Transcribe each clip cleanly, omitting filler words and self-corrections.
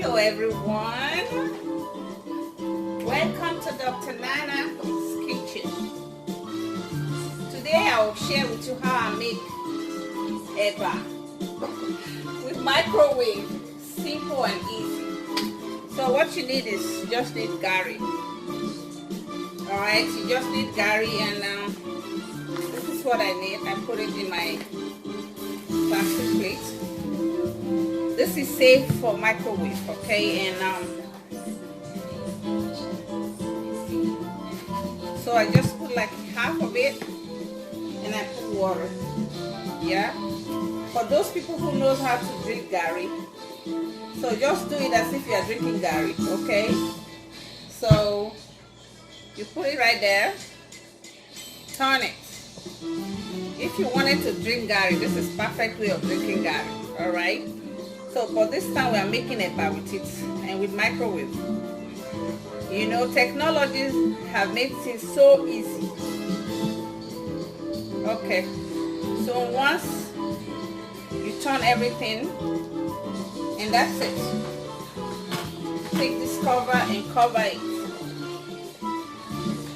Hello everyone, welcome to Dr. Nana's kitchen. Today I will share with you how I make eba with microwave, simple and easy. So what you need is just need gari. Alright, you just need gari, and this is what I need. I put it in my plastic plate. This is safe for microwave, okay? And so I just put like half of it, and I put water. Yeah. For those people who knows how to drink gari, so just do it as if you are drinking gari, okay? So you put it right there. Turn it. If you wanted to drink gari, this is perfect way of drinking gari. All right. So for this time we are making eba with it and with microwave. You know, technologies have made things so easy. Okay, so once you turn everything, and that's it. Take this cover and cover it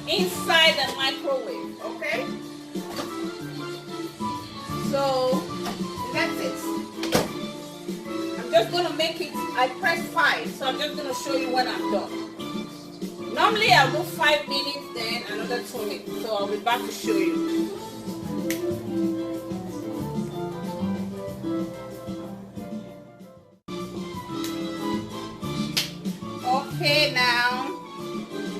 inside the microwave, okay? So that's it. Just gonna make it. I press 5, so I'm just gonna show you when I'm done. Normally I'll do 5 minutes, then another 2 minutes, so I'll be back to show you. Okay, now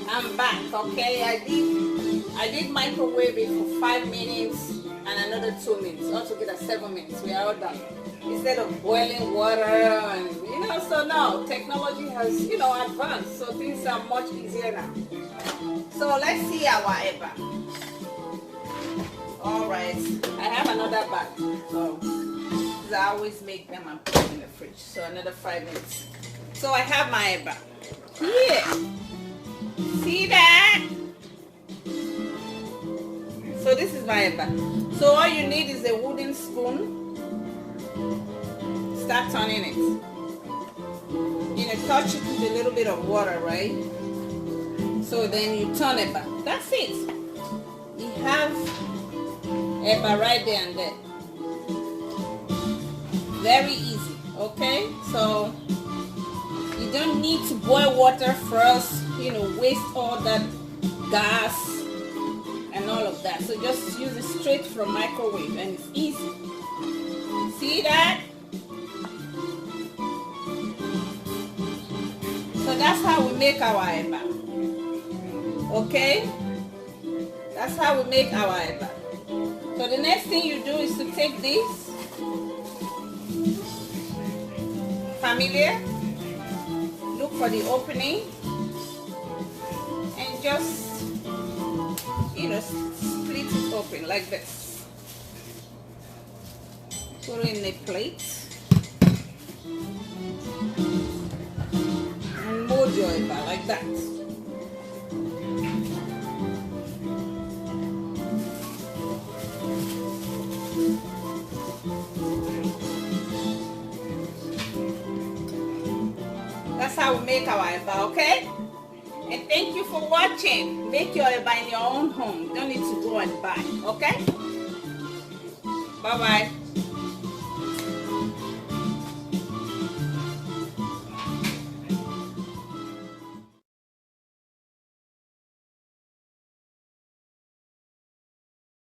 I'm back. Okay, I did microwave it for 5 minutes and another 2 minutes, altogether 7 minutes. We are all done. Instead of boiling water, and so now technology has advanced, so things are much easier now. So let's see our eba. All right, I have another bag, so I always make them and put them in the fridge. So another 5 minutes. So I have my eba here. See that? So this is my eba. So all you need is a wooden spoon. Start turning it. Touch it with a little bit of water, right? So then you turn it back. That's it. You have eba right there and there. Very easy, okay? So you don't need to boil water first, waste all that gas and all of that. So just use it straight from microwave, and it's easy. See that? So that's how we make our eba. Okay? That's how we make our eba. So the next thing you do is to take this familiar, look for the opening, and just split it open like this. Put it in a plate. Mold your eba like that. That's how we make our eba, okay? And thank you for watching. Make your eba in your own home. You don't need to go and buy, okay? Bye-bye.